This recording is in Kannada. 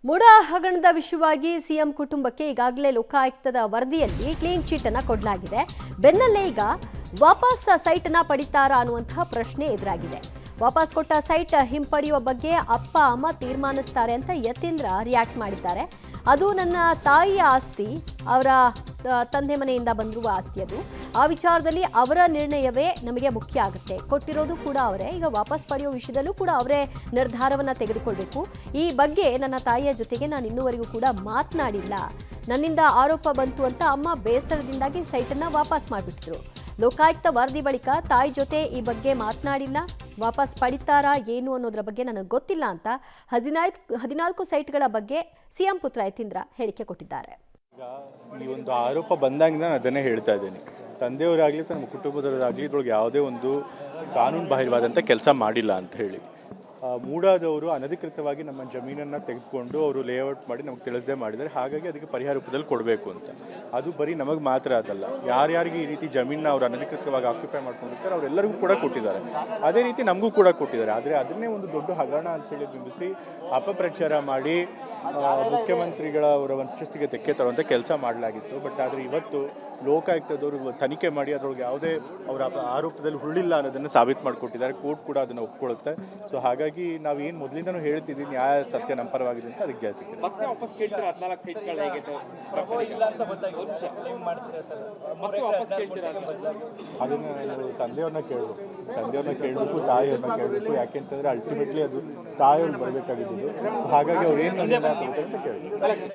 ಮೂಡ ಹಗರಣದ ವಿಷಯವಾಗಿ ಸಿಎಂ ಕುಟುಂಬಕ್ಕೆ ಈಗಾಗಲೇ ಲೋಕಾಯುಕ್ತದ ವರದಿಯಲ್ಲಿ ಕ್ಲೀನ್ ಚೀಟ್ ಅನ್ನು ಕೊಡಲಾಗಿದೆ. ಬೆನ್ನಲ್ಲೇ ಈಗ ವಾಪಸ್ ಸೈಟ್ ಅನ್ನು ಪಡಿತಾರಾ ಅನ್ನುವಂತಹ ಪ್ರಶ್ನೆ ಎದುರಾಗಿದೆ. ವಾಪಸ್ ಕೊಟ್ಟ ಸೈಟ್ ಹಿಂಪಡೆಯುವ ಬಗ್ಗೆ ಅಪ್ಪ ಅಮ್ಮ ತೀರ್ಮಾನಿಸ್ತಾರೆ ಅಂತ ಯತೀಂದ್ರ ರಿಯಾಕ್ಟ್ ಮಾಡಿದ್ದಾರೆ. ಅದು ನನ್ನ ತಾಯಿಯ ಆಸ್ತಿ, ಅವರ ತಂದೆ ಮನೆಯಿಂದ ಬಂದಿರುವ ಆಸ್ತಿ. ಅದು ಆ ವಿಚಾರದಲ್ಲಿ ಅವರ ನಿರ್ಣಯವೇ ನಮಗೆ ಮುಖ್ಯ ಆಗುತ್ತೆ. ಕೊಟ್ಟಿರೋದು ಕೂಡ ಅವರೇ. ಈಗ ವಾಪಸ್ ಪಡೆಯೋ ವಿಷಯದಲ್ಲೂ ಕೂಡ ಅವರೇ ನಿರ್ಧಾರವನ್ನು ತೆಗೆದುಕೊಳ್ಬೇಕು. ಈ ಬಗ್ಗೆ ನನ್ನ ತಾಯಿಯ ಜೊತೆಗೆ ನಾನು ಇನ್ನೂವರೆಗೂ ಕೂಡ ಮಾತನಾಡಿಲ್ಲ. ನನ್ನಿಂದ ಆರೋಪ ಬಂತು ಅಂತ ಅಮ್ಮ ಬೇಸರದಿಂದಾಗಿ ಸೈಟನ್ನು ವಾಪಸ್ ಮಾಡಿಬಿಟ್ಟಿದ್ರು. ಲೋಕಾಯುಕ್ತ ವರದಿ ಬಳಿಕ ತಾಯಿ ಜೊತೆ ಈ ಬಗ್ಗೆ ಮಾತನಾಡಿಲ್ಲ. ವಾಪಸ್ ಪಡಿತಾರಾ ಏನು ಅನ್ನೋದ್ರ ಬಗ್ಗೆ ನನಗೆ ಗೊತ್ತಿಲ್ಲ ಅಂತ 14 ಸೈಟ್ಗಳ ಬಗ್ಗೆ ಸಿಎಂ ಪುತ್ರ ಯತೀಂದ್ರ ಹೇಳಿಕೆ ಕೊಟ್ಟಿದ್ದಾರೆ. ಈಗ ಈ ಒಂದು ಆರೋಪ ಬಂದಾಗಿಂದ ನಾನು ಅದನ್ನೇ ಹೇಳ್ತಾ ಇದ್ದೀನಿ. ತಂದೆಯವರಾಗಲಿ ನಮ್ಮ ಕುಟುಂಬದವರಾಗಲಿ ಇದ್ರೊಳಗೆ ಯಾವುದೇ ಒಂದು ಕಾನೂನು ಬಾಹಿರವಾದಂಥ ಕೆಲಸ ಮಾಡಿಲ್ಲ ಅಂತ ಹೇಳಿ. ಮೂಡಾದವರು ಅನಧಿಕೃತವಾಗಿ ನಮ್ಮ ಜಮೀನನ್ನು ತೆಗೆದುಕೊಂಡು ಅವರು ಲೇಔಟ್ ಮಾಡಿ ನಮಗೆ ತಿಳಿಸದೆ ಮಾಡಿದ್ದಾರೆ. ಹಾಗಾಗಿ ಅದಕ್ಕೆ ಪರಿಹಾರ ರೂಪದಲ್ಲಿ ಕೊಡಬೇಕು ಅಂತ. ಅದು ಬರೀ ನಮಗೆ ಮಾತ್ರ ಅದಲ್ಲ, ಯಾರ್ಯಾರಿಗೆ ಈ ರೀತಿ ಜಮೀನನ್ನ ಅವರು ಅನಧಿಕೃತವಾಗಿ ಆಕ್ಯುಪೈ ಮಾಡ್ಕೊಂಡಿರ್ತಾರೆ ಅವರೆಲ್ಲರಿಗೂ ಕೂಡ ಕೊಟ್ಟಿದ್ದಾರೆ. ಅದೇ ರೀತಿ ನಮಗೂ ಕೂಡ ಕೊಟ್ಟಿದ್ದಾರೆ. ಆದರೆ ಅದನ್ನೇ ಒಂದು ದೊಡ್ಡ ಹಗರಣ ಅಂತೇಳಿ ಬಿಂಬಿಸಿ ಅಪಪ್ರಚಾರ ಮಾಡಿ ಮುಖ್ಯಮಂತ್ರಿಗಳ ಅವರ ವಂಚಸ್ತಿಗೆ ತೆಕ್ಕೆ ತರುವಂಥ ಕೆಲಸ ಮಾಡಲಾಗಿತ್ತು. ಬಟ್ ಆದರೆ ಇವತ್ತು ಲೋಕಾಯುಕ್ತದವರು ತನಿಖೆ ಮಾಡಿ ಅದರೊಳಗೆ ಯಾವುದೇ ಅವರ ಆರೋಪದಲ್ಲಿ ಹುಳ್ಳಿಲ್ಲ ಅನ್ನೋದನ್ನು ಸಾಬೀತು ಮಾಡಿಕೊಟ್ಟಿದ್ದಾರೆ. ಕೋರ್ಟ್ ಕೂಡ ಅದನ್ನು ಒಪ್ಕೊಳ್ಳುತ್ತೆ. ಸೊ ಹಾಗಾಗಿ ನಾವು ಏನು ಮೊದಲಿಂದನೂ ಹೇಳ್ತಿದ್ವಿ, ನ್ಯಾಯ ಸತ್ಯ ನಮ್ಮ ಪರವಾಗಿದೆ ಅಂತ ಅದಕ್ಕೆ ಜಾಸ್ತಿ ಅದನ್ನು ತಂದೆಯವ್ರನ್ನ ಕೇಳಬೇಕು, ತಾಯಿಯವ್ರನ್ನ ಕೇಳಬೇಕು. ಯಾಕೆಂತಂದರೆ ಅಲ್ಟಿಮೇಟ್ಲಿ ಅದು ತಾಯಿಯವ್ರು ಬರಬೇಕಾಗಿದ್ದು. ಹಾಗಾಗಿ ಅವ್ರು ಏನು ಅಂತ ಕೇಳಿ